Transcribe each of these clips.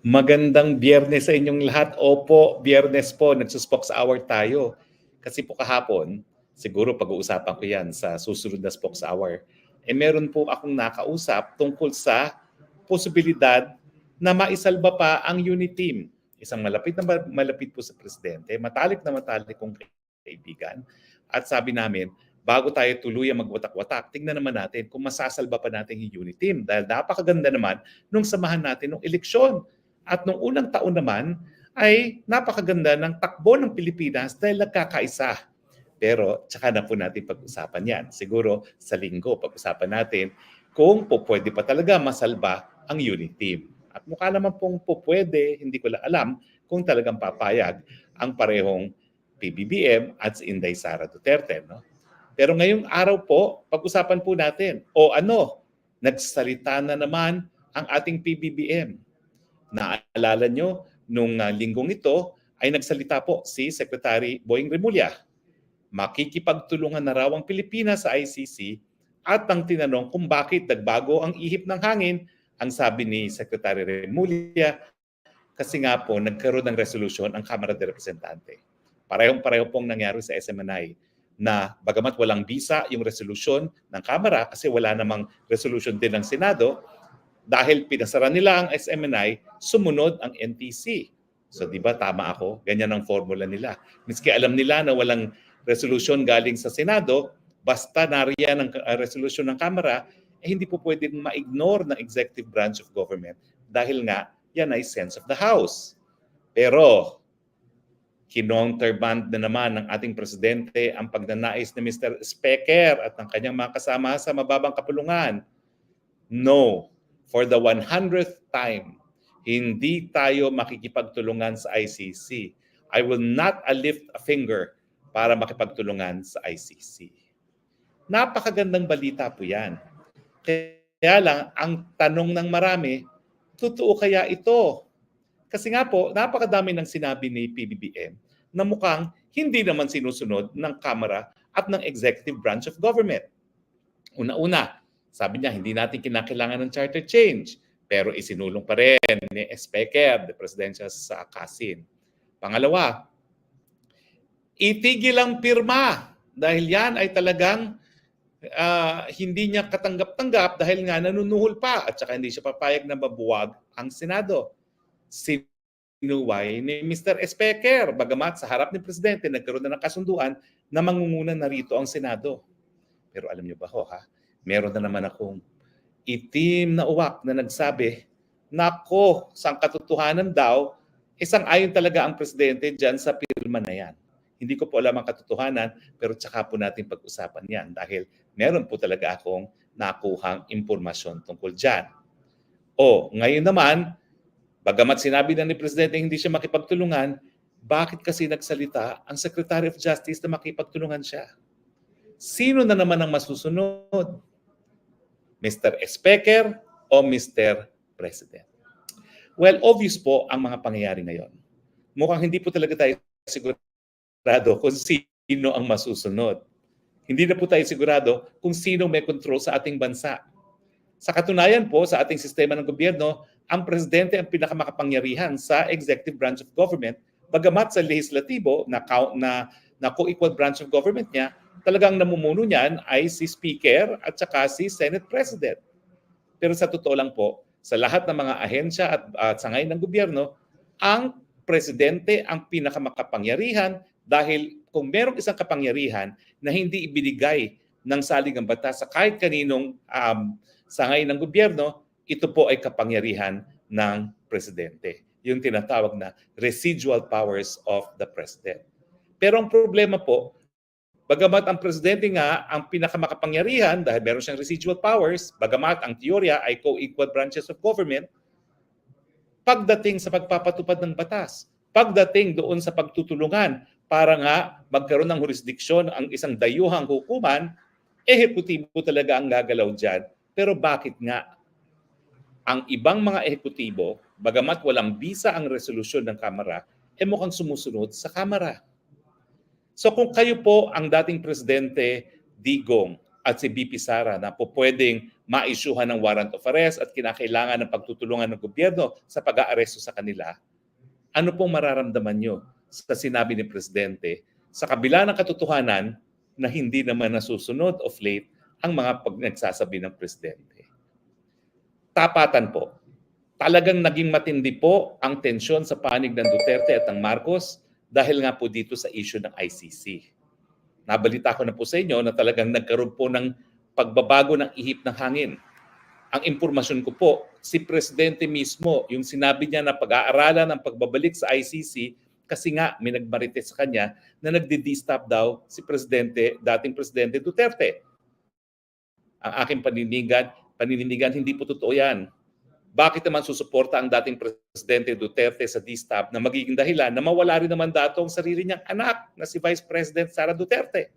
Magandang Biyernes sa inyong lahat. Opo, Biyernes po, nagsuspox hour tayo. Kasi po kahapon, siguro pag-uusapan ko yan sa susunod na Spox Hour. Meron po akong nakausap tungkol sa posibilidad na maisalba pa ang unit team. Isang malapit po sa presidente, matalik na matalik kong kaibigan. At sabi namin, bago tayo tuluyang magwatak-watak, tingnan naman natin kung masasalba pa natin yung unit team. Dahil napakaganda naman nung samahan natin ng eleksyon. At nung unang taon naman ay napakaganda ng takbo ng Pilipinas dahil nagkakaisa. Pero tsaka na po natin pag-usapan yan. Siguro sa linggo pag-usapan natin kung po pwede pa talaga masalba ang unit team. At mukha naman pong po pwede, hindi ko lang alam kung talagang papayag ang parehong PBBM at si Inday Sara Duterte. No? Pero ngayong araw po, pag-usapan po natin, nagsalita na naman ang ating PBBM. Naalala nyo, nung linggong ito ay nagsalita po si Secretary Boying Remulla. Makikipagtulungan na raw ang Pilipinas sa ICC at ang tinanong kung bakit nagbago ang ihip ng hangin, ang sabi ni Secretary Remulla, kasi nga po nagkaroon ng resolution ang Kamara de Representante. Parehong-pareho pong nangyari sa SMNI na bagamat walang bisa yung resolution ng Kamara kasi wala namang resolution din ng Senado, dahil pinasara nila ang SMNI, sumunod ang NTC. So di ba tama ako? Ganyan ang formula nila. Miski alam nila na walang resolution galing sa Senado, basta nariyan ang resolution ng Kamara, hindi po pwedeng ma-ignore ng executive branch of government dahil nga yan ay sense of the House. Pero kinounterband na naman ng ating presidente ang pagnanais ni Mr. Specker at ng kanyang mga kasama sa mababang kapulungan. No. For the 100th time, hindi tayo makikipagtulungan sa ICC. I will not lift a finger para makipagtulungan sa ICC. Napakagandang balita po yan. Kaya lang, ang tanong ng marami, totoo kaya ito? Kasi nga po, napakadami ng sinabi ni PBBM na mukhang hindi naman sinusunod ng Kamara at ng Executive Branch of Government. Una-una, sabi niya, hindi natin kinakailangan ng charter change. Pero isinulong pa rin ni Specker, the presidential sa Kasin. Pangalawa, itigil ang pirma. Dahil yan ay talagang hindi niya katanggap-tanggap dahil nga nanunuhol pa at saka hindi siya papayag na mabuwag ang Senado. Sinuway ni Mr. Specker, bagamat sa harap ni Presidente nagkaroon na ng kasunduan na mangunguna na rito ang Senado. Pero alam niyo ba meron na naman akong itim na uwak na nagsabi, nako, sang katotohanan daw, isang-ayon talaga ang presidente dyan sa pirma na yan. Hindi ko po alam ang katotohanan, pero tsaka po natin pag-usapan yan dahil meron po talaga akong nakuhang impormasyon tungkol dyan. Ngayon naman, bagamat sinabi na ni presidente hindi siya makipagtulungan, bakit kasi nagsalita ang Secretary of Justice na makipagtulungan siya? Sino na naman ang masusunod? Mr. Specker o Mr. President? Well, obvious po ang mga pangyayari ngayon. Mukhang hindi po talaga tayo sigurado kung sino ang masusunod. Hindi na po tayo sigurado kung sino may control sa ating bansa. Sa katunayan po, sa ating sistema ng gobyerno, ang presidente ang pinakamakapangyarihan sa executive branch of government, bagamat sa lehislatibo na co-equal branch of government niya, talagang namumuno niyan ay si Speaker at saka si Senate President. Pero sa totoo lang po, sa lahat ng mga ahensya at sangay ng gobyerno, ang presidente ang pinakamakapangyarihan dahil kung merong isang kapangyarihan na hindi ibinigay ng saligang batas sa kahit kaninong sangay ng gobyerno, ito po ay kapangyarihan ng presidente. Yung tinatawag na residual powers of the president. Pero ang problema po, bagamat ang presidente nga ang pinakamakapangyarihan dahil meron siyang residual powers, bagamat ang teorya ay co-equal branches of government, pagdating sa pagpapatupad ng batas, pagdating doon sa pagtutulungan para nga magkaroon ng jurisdiksyon ang isang dayuhang hukuman, ehekutibo talaga ang gagalaw dyan. Pero bakit nga ang ibang mga ehekutibo, bagamat walang bisa ang resolusyon ng Kamara, mukhang sumusunod sa Kamara? So kung kayo po ang dating presidente Digong at si BP Sara na po pwedeng ma-issuehan ng warrant of arrest at kinakailangan ng pagtutulungan ng gobyerno sa pag-aaresto sa kanila, ano pong mararamdaman nyo sa sinabi ni Presidente sa kabila ng katotohanan na hindi naman nasusunod of late ang mga nagsasabi ng Presidente? Tapatan po. Talagang naging matindi po ang tensyon sa panig ng Duterte at ng Marcos dahil nga po dito sa issue ng ICC. Nabalita ko na po sa inyo na talagang nagkaroon po ng pagbabago ng ihip ng hangin. Ang impormasyon ko po, si Presidente mismo, yung sinabi niya na pag-aaralan ng pagbabalik sa ICC kasi nga may nagmarites sa kanya na nagdi-destop daw si Presidente, dating Presidente Duterte. Ang aking panindigan, hindi po totoo yan. Bakit naman susuporta ang dating Presidente Duterte sa destop na magiging dahilan na mawala rin naman dato ang sarili niyang anak na si Vice President Sara Duterte?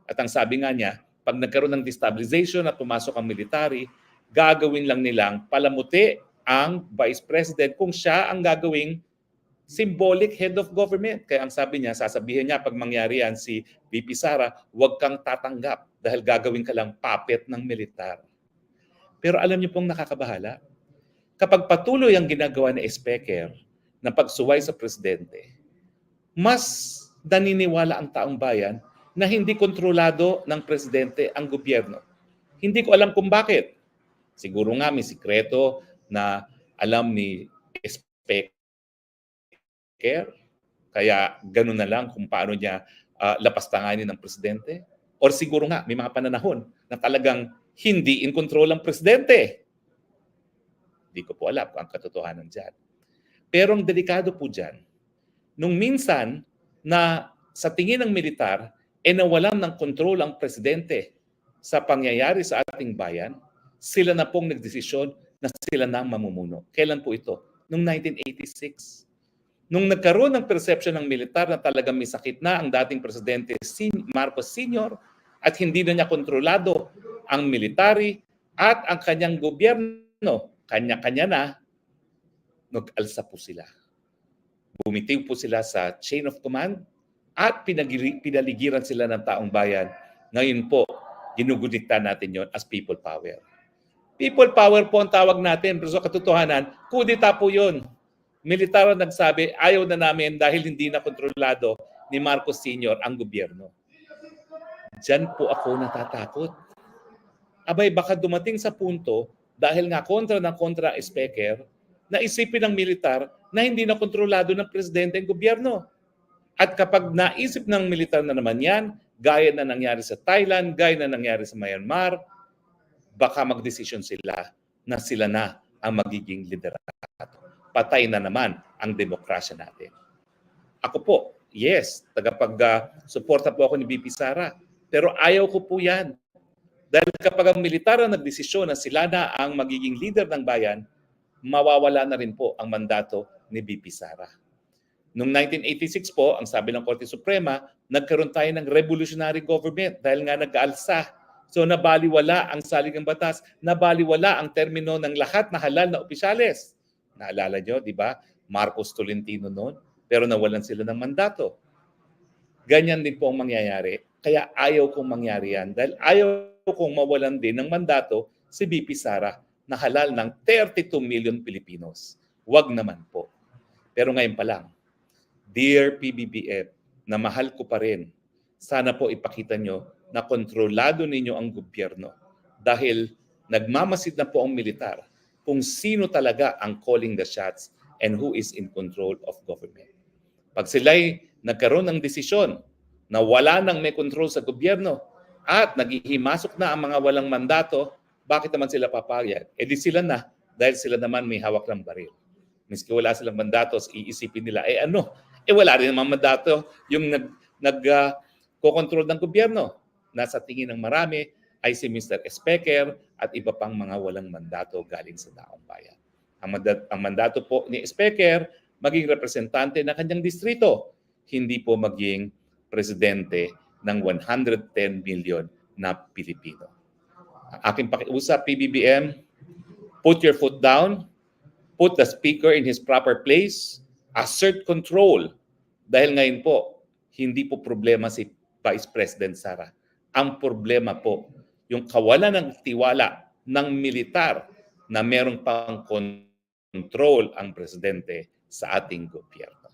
At ang sabi nga niya, pag nagkaroon ng destabilization at pumasok ang military, gagawin lang nilang palamuti ang Vice President kung siya ang gagawing symbolic head of government. Kaya ang sabi niya, sasabihin niya pag mangyari yan si VP Sara, huwag kang tatanggap dahil gagawin ka lang puppet ng militar. Pero alam niyo pong nakakabahala, kapag patuloy ang ginagawa ni Speaker na pagsuway sa Presidente, mas naniniwala ang taong bayan na hindi kontrolado ng Presidente ang gobyerno. Hindi ko alam kung bakit. Siguro nga may sikreto na alam ni Speaker, kaya ganun na lang kung paano niya lapastanganin ng Presidente. Or siguro nga may mga pananahon na talagang hindi in control ang Presidente. Hindi ko po alam kung ang katotohanan dyan. Pero ang delikado po dyan, nung minsan na sa tingin ng militar, nawalan ng kontrol ang Presidente sa pangyayari sa ating bayan, sila na pong nagdesisyon na sila na ang mamumuno. Kailan po ito? Noong 1986. Nung nagkaroon ng perception ng militar na talagang may sakit na ang dating Presidente Marcos Sr. at hindi na niya kontrolado ang military at ang kanyang gobyerno, kanya-kanya na, nag-alsa po sila. Bumitiw po sila sa chain of command at pinaligiran sila ng taong bayan. Ngayon po, ginugudikta natin yon as people power. People power po ang tawag natin, pero sa katotohanan, kudita po yun. Militar ang nagsabi, ayaw na namin dahil hindi na kontrolado ni Marcos Sr. ang gobyerno. Diyan po ako natatakot. Abay, baka dumating sa punto dahil nga kontra Speaker, na isipin ng militar na hindi na kontrolado ng Presidente ang gobyerno. At kapag naisip ng militar na naman yan, gaya na nangyari sa Thailand, gaya na nangyari sa Myanmar, baka magdesisyon sila na sila na ang magiging liderato. Patay na naman ang demokrasya natin. Ako po, yes, tagapag-suporta po ako ni VP Sara, pero ayaw ko po yan. Dahil kapag ang militar ang nagdesisyon na sila na ang magiging leader ng bayan, mawawala na rin po ang mandato ni VP Sara. Noong 1986 po, ang sabi ng Korte Suprema, nagkaroon tayo ng revolutionary government dahil nga nag-aalsa. So nabaliwala ang saligang batas, nabaliwala ang termino ng lahat na halal na opisyales. Naalala nyo, di ba? Marcos Tolentino noon, pero nawalan sila ng mandato. Ganyan din po ang mangyayari. Kaya ayaw kong mangyari yan dahil ayaw kung mawalan din ng mandato si VP Sara na halal ng 32 million Pilipinos. Huwag naman po. Pero ngayon pa lang, Dear PBBM, na mahal ko pa rin, sana po ipakita nyo na kontrolado ninyo ang gobyerno dahil nagmamasid na po ang militar kung sino talaga ang calling the shots and who is in control of government. Pag sila'y nagkaroon ng desisyon na wala nang may control sa gobyerno, at naghihimasok na ang mga walang mandato, bakit naman sila papayag? Di sila na, dahil sila naman may hawak ng baril. Miski wala silang mandato, iisipin nila, wala rin naman mandato yung nag-control ng gobyerno. Nasa tingin ng marami ay si Mr. Speaker at iba pang mga walang mandato galing sa taong bayan. Ang mandato po ni Speaker, maging representante ng kanyang distrito, hindi po maging presidente ng 110 million na Pilipino. Ang aking pakiusap, PBBM, put your foot down, put the speaker in his proper place, assert control. Dahil ngayon po, hindi po problema si Vice President Sara. Ang problema po, yung kawalan ng tiwala ng militar na merong pang control ang presidente sa ating gobyerno.